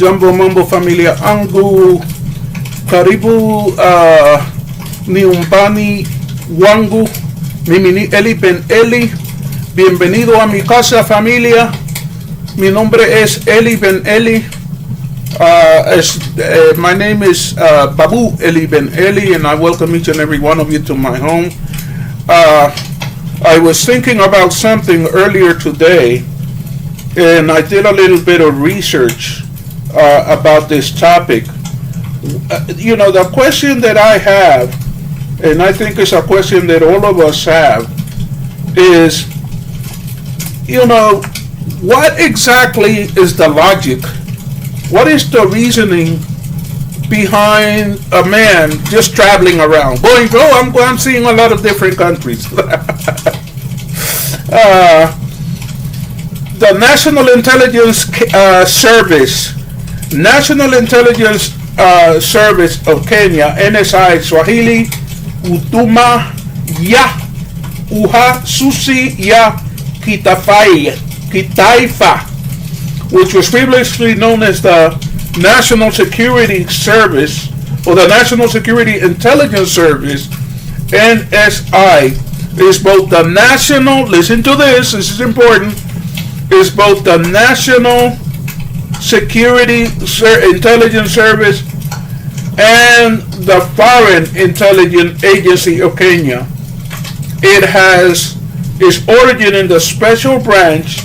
Jumbo Mambo familia Angu, karibu niumbani wangu, mimi ni Eli-Ben-Eli, bienvenido a mi casa familia, mi nombre es Eli-Ben-Eli, my name is Babu Eli-Ben-Eli, and I welcome each and every one of you to my home. I was thinking about something earlier today, and I did a little bit of research about this topic. The question that I have, and I think it's a question that all of us have, is, what exactly is the logic? What is the reasoning behind a man just traveling around? Boy, I'm seeing a lot of different countries. The National Intelligence Service of Kenya, NSI, Swahili, Utuma, Ya, Uha, Susi, Ya, Kitaifa, which was previously known as the National Security Service, or the National Security Intelligence Service, NSI, is both the national, listen to this is important, is both the National Security Intelligence Service and the Foreign Intelligence Agency of Kenya. It has its origin in the special branch.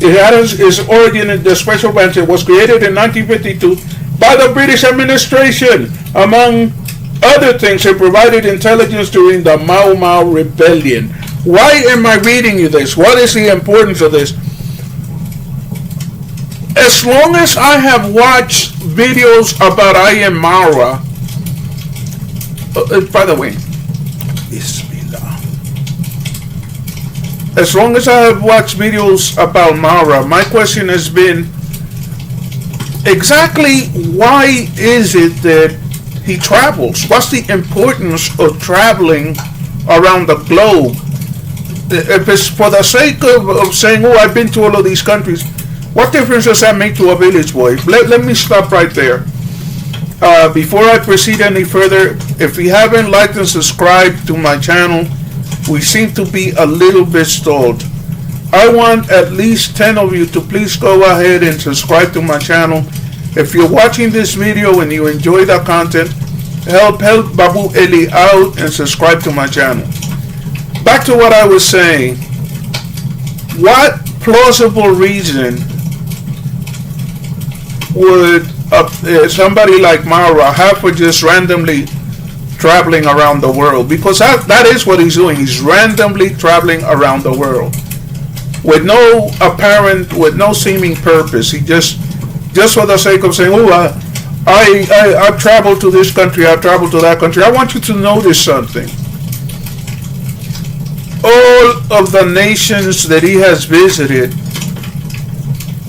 It has its origin in the special branch. It was created in 1952 by the British administration. Among other things, it provided intelligence during the Mau Mau Rebellion. Why am I reading you this? What is the importance of this? As long as I have watched videos about I am Marwa, by the way, as long as I have watched videos about Marwa, my question has been, exactly why is it that he travels? What's the importance of traveling around the globe? If it's for the sake of saying, I've been to all of these countries, what difference does that make to a village boy? Let me stop right there. Before I proceed any further, if you haven't liked and subscribed to my channel, we seem to be a little bit stalled. I want at least 10 of you to please go ahead and subscribe to my channel. If you're watching this video and you enjoy the content, help Babu Eli out and subscribe to my channel. Back to what I was saying. What plausible reason would somebody like Marwa have for just randomly traveling around the world? Because that is what he's doing. He's randomly traveling around the world with no seeming purpose. He just for the sake of saying, I've traveled to this country, I've traveled to that country. I want you to notice something. All of the nations that he has visited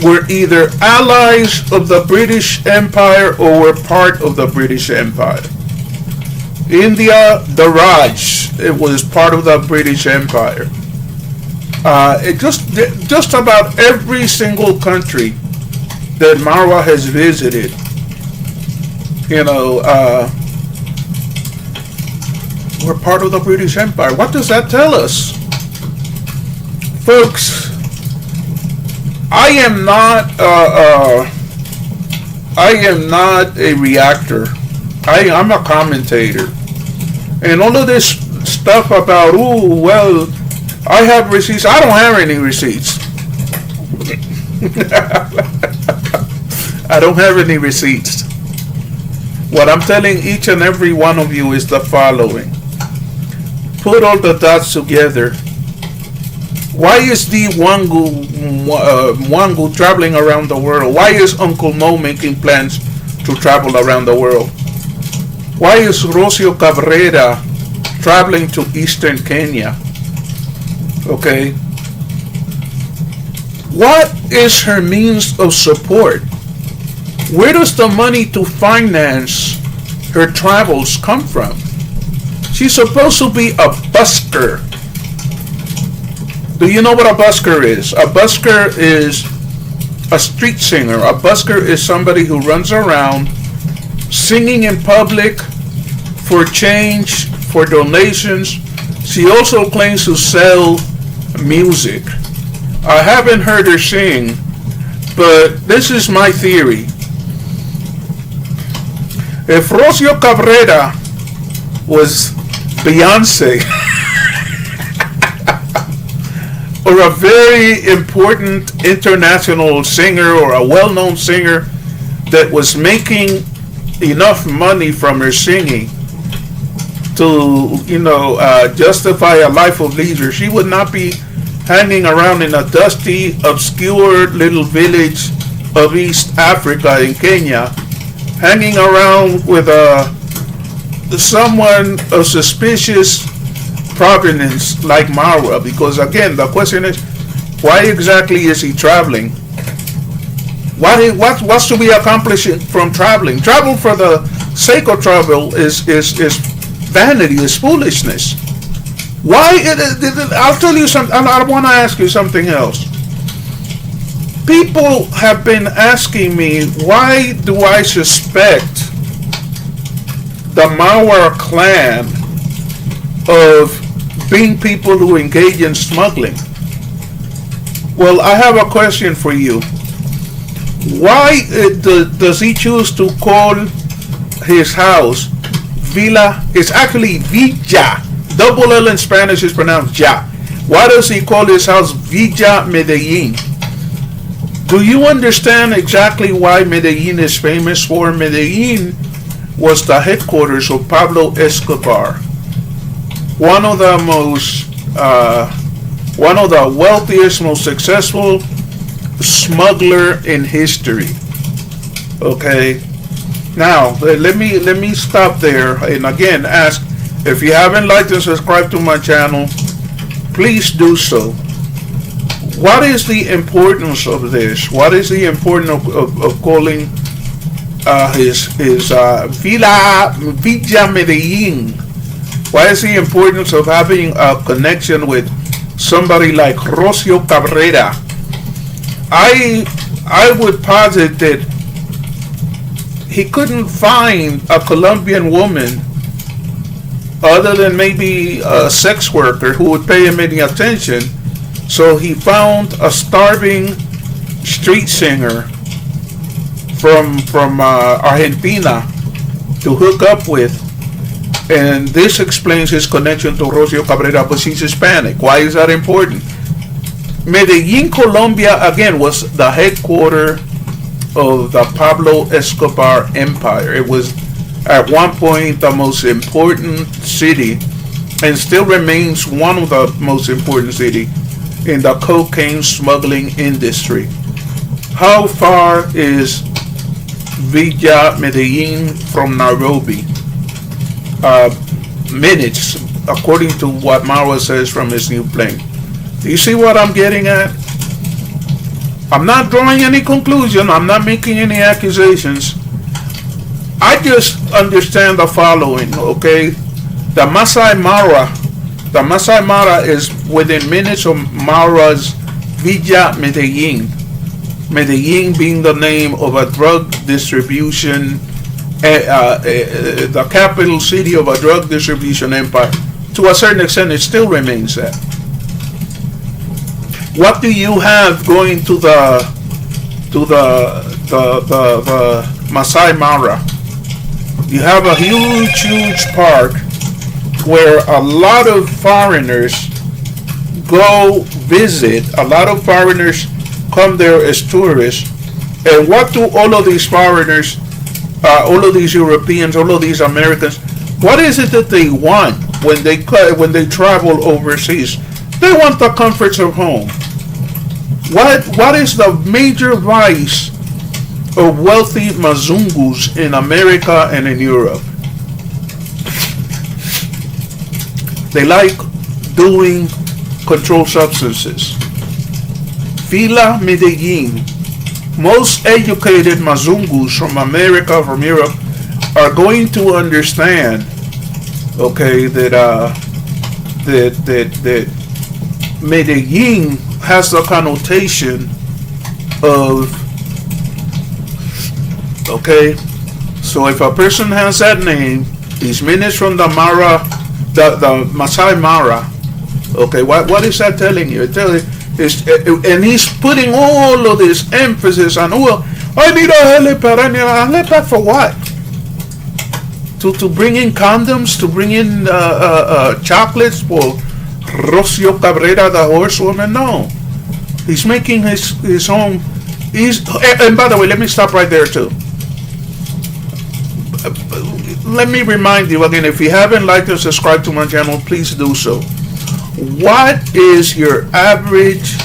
were either allies of the British Empire or were part of the British Empire. India, the Raj, it was part of the British Empire. Just about every single country that Marwa has visited, were part of the British Empire. What does that tell us? Folks, I am not a reactor. I'm a commentator. And all of this stuff about, I have receipts. I don't have any receipts. I don't have any receipts. What I'm telling each and every one of you is the following. Put all the dots together. Why is the Wangu traveling around the world? Why is Uncle Mo making plans to travel around the world? Why is Rocio Cabrera traveling to eastern Kenya? Okay. What is her means of support? Where does the money to finance her travels come from? She's supposed to be a busker. Do you know what a busker is? A busker is a street singer. A busker is somebody who runs around singing in public for change, for donations. She also claims to sell music. I haven't heard her sing, but this is my theory. If Rocio Cabrera was Beyonce, or a very important international singer, or a well-known singer that was making enough money from her singing to, justify a life of leisure, she would not be hanging around in a dusty, obscure little village of East Africa in Kenya, hanging around with someone of suspicious provenance like Marwa. Because again, the question is, why exactly is he traveling? What's to be accomplished from traveling? Travel for the sake of travel is vanity, is foolishness. Why? I'll tell you something. I want to ask you something else. People have been asking me, why do I suspect the Marwa clan of being people who engage in smuggling? Well, I have a question for you. Why does he choose to call his house Villa? It's actually Villa. Double L in Spanish is pronounced Ja. Why does he call his house Villa Medellin? Do you understand exactly why Medellin is famous for? Medellin was the headquarters of Pablo Escobar, one of the wealthiest, most successful smuggler in history. Okay. Now let me stop there and again ask, if you haven't liked and subscribed to my channel, please do so. What is the importance of this? What is the importance of calling his Villa Medellin? Why is the importance of having a connection with somebody like Rocio Cabrera? I would posit that he couldn't find a Colombian woman other than maybe a sex worker who would pay him any attention. So he found a starving street singer from Argentina to hook up with. And this explains his connection to Rocio Cabrera, but she's Hispanic. Why is that important? Medellin, Colombia, again, was the headquarters of the Pablo Escobar empire. It was at one point the most important city, and still remains one of the most important cities in the cocaine smuggling industry. How far is Villa Medellin from Nairobi? Minutes, according to what Marwa says from his new plane. Do you see what I'm getting at? I'm not drawing any conclusion. I'm not making any accusations. I just understand the following, okay? The Masai Mara is within minutes of Marwa's Villa Medellin. Medellin being the name of a drug distribution, the capital city of a drug distribution empire. To a certain extent, it still remains that. What do you have going to the Masai Mara? You have a huge park where a lot of foreigners go visit. A lot of foreigners come there as tourists. And what do all of these foreigners, all of these Europeans, all of these Americans, what is it that they want when they travel overseas? They want the comforts of home. What is the major vice of wealthy Mazungus in America and in Europe? They like doing controlled substances. Villa Medellin, most educated Mazungus from America, from Europe, are going to understand, okay, that Medellin has the connotation of, okay, so if a person has that name, he's minutes from the Mara, the Masai Mara, okay, what is that telling you? And he's putting all of this emphasis on, well, I need a helipad. I need a helipad for what? To bring in condoms, to bring in chocolates for Rocio Cabrera, the horsewoman? No. He's making his own. And by the way, let me stop right there too. Let me remind you again, if you haven't liked or subscribed to my channel, please do so. What is your average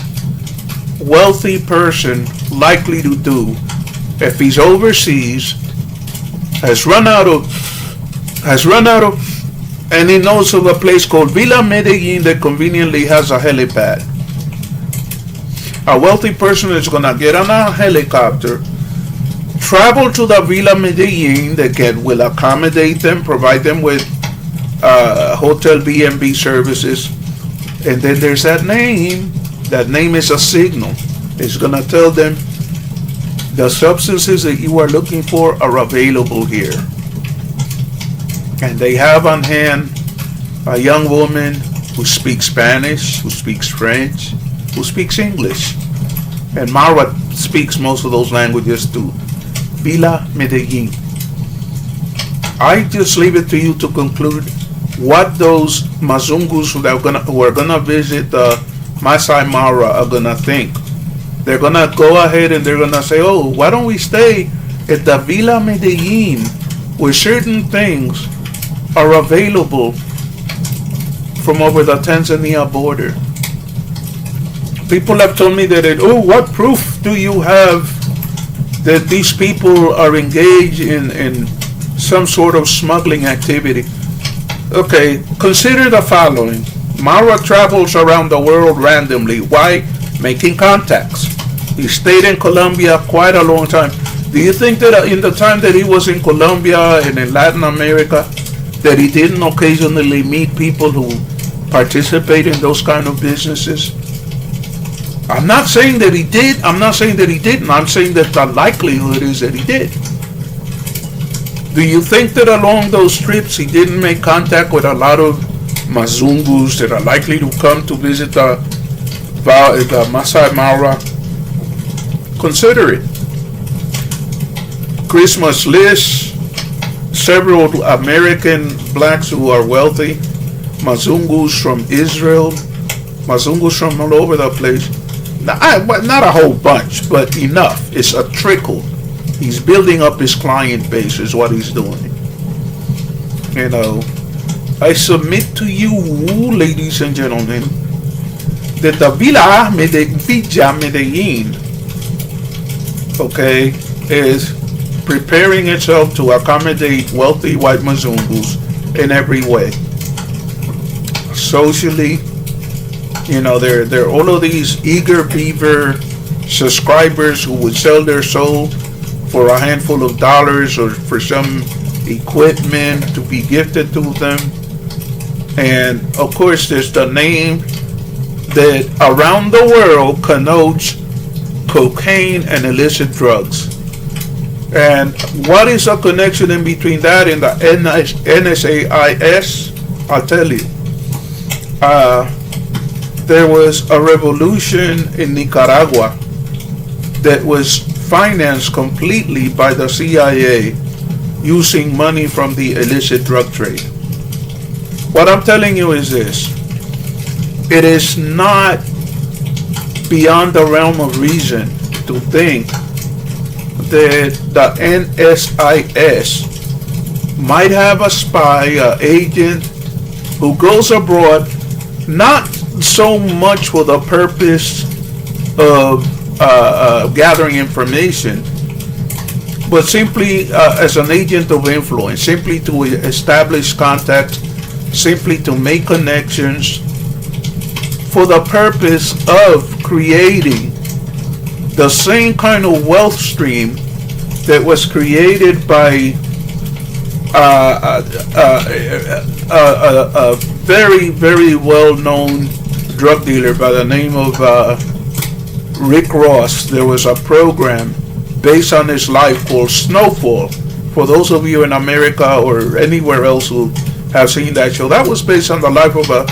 wealthy person likely to do if he's overseas, has run out of, and he knows of a place called Villa Medellin that conveniently has a helipad? A wealthy person is going to get on a helicopter, travel to the Villa Medellin that will accommodate them, provide them with hotel B&B services, and then there's that name. That name is a signal. It's going to tell them the substances that you are looking for are available here. And they have on hand a young woman who speaks Spanish, who speaks French, who speaks English. And Marwa speaks most of those languages too. Villa Medellin. I just leave it to you to conclude what those Mazungus who are gonna visit the Masai Mara are gonna think. They're gonna go ahead and they're gonna say, oh, why don't we stay at the Villa Medellin where certain things are available from over the Tanzania border? People have told me that, what proof do you have that these people are engaged in some sort of smuggling activity? Okay, consider the following. Marwa travels around the world randomly. Why? Making contacts. He stayed in Colombia quite a long time. Do you think that in the time that he was in Colombia and in Latin America, that he didn't occasionally meet people who participate in those kind of businesses? I'm not saying that he did. I'm not saying that he didn't. I'm saying that the likelihood is that he did. Do you think that along those trips he didn't make contact with a lot of Mazungus that are likely to come to visit the Masai Mara? Consider it. Christmas lists, several American blacks who are wealthy, Mazungus from Israel, Mazungus from all over the place. Not a whole bunch, but enough. It's a trickle. He's building up his client base is what he's doing. You know, I submit to you, ladies and gentlemen, that the Villa Medellin, okay, is preparing itself to accommodate wealthy white Mazungus in every way. Socially, you know, there are all of these eager beaver subscribers who would sell their soul for a handful of dollars or for some equipment to be gifted to them. And of course there's the name that around the world connotes cocaine and illicit drugs. And what is the connection in between that and the NSAIS? I'll tell you. There was a revolution in Nicaragua that was financed completely by the CIA using money from the illicit drug trade. What I'm telling you is this. It is not beyond the realm of reason to think that the NSIS might have a spy, an agent who goes abroad, not so much for the purpose of gathering information, but simply as an agent of influence, simply to establish contacts, simply to make connections for the purpose of creating the same kind of wealth stream that was created by a very, very well-known drug dealer by the name of Rick Ross, there was a program based on his life called Snowfall. For those of you in America or anywhere else who have seen that show, that was based on the life of a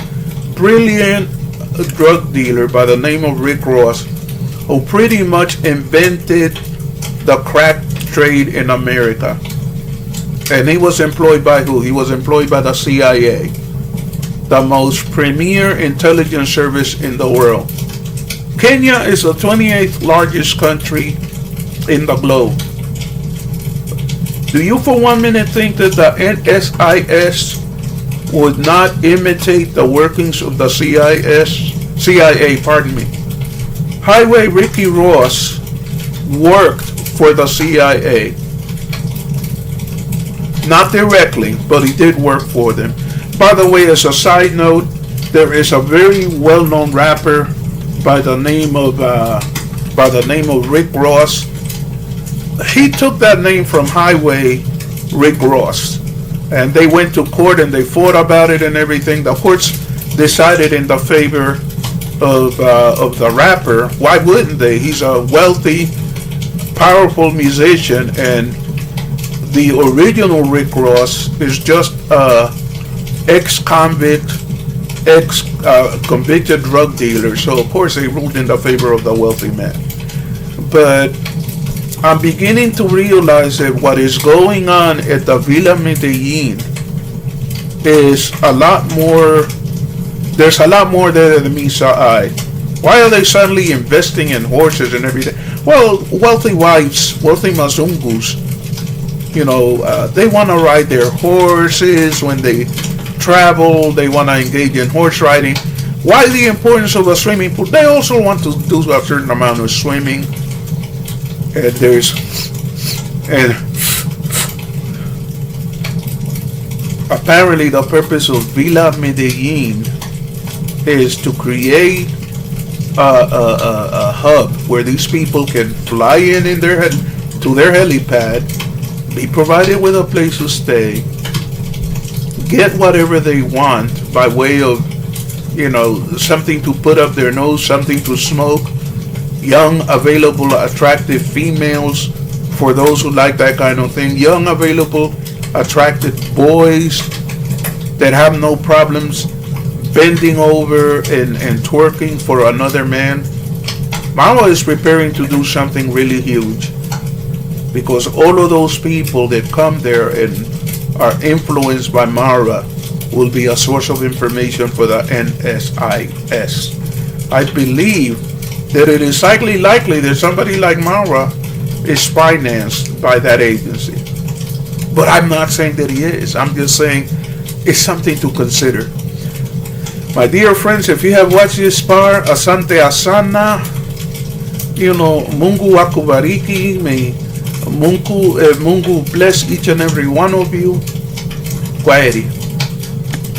brilliant drug dealer by the name of Rick Ross, who pretty much invented the crack trade in America. And he was employed by who? He was employed by the CIA, the most premier intelligence service in the world. Kenya is the 28th largest country in the globe. Do you for 1 minute think that the NSIS would not imitate the workings of the CIA? Highway Ricky Ross worked for the CIA. Not directly, but he did work for them. By the way, as a side note, there is a very well-known rapper by the name of Rick Ross. He took that name from Highway Rick Ross, and they went to court and they fought about it and everything. The courts decided in the favor of the rapper. Why wouldn't they? He's a wealthy, powerful musician, and the original Rick Ross is just ex-convict, ex-convicted drug dealer. So of course they ruled in the favor of the wealthy man. But I'm beginning to realize that what is going on at the Villa Medellin is a lot more. There's a lot more there than meets the eye. Why are they suddenly investing in horses and everything? Well, wealthy wives, wealthy mazungus, they want to ride their horses when they travel. They want to engage in horse riding. Why the importance of a swimming pool? They also want to do a certain amount of swimming. And apparently the purpose of Villa Medellin is to create a hub where these people can fly in to their helipad, be provided with a place to stay, get whatever they want by way of, something to put up their nose, something to smoke, young, available, attractive females for those who like that kind of thing, young, available, attractive boys that have no problems bending over and twerking for another man. Marwa is preparing to do something really huge, because all of those people that come there and are influenced by Marwa will be a source of information for the NSIS. I believe that it is highly likely that somebody like Marwa is financed by that agency. But I'm not saying that he is. I'm just saying it's something to consider. My dear friends, if you have watched this part, Asante Asana, Mungu akubariki, may Mungu bless each and every one of you. Kwaheri.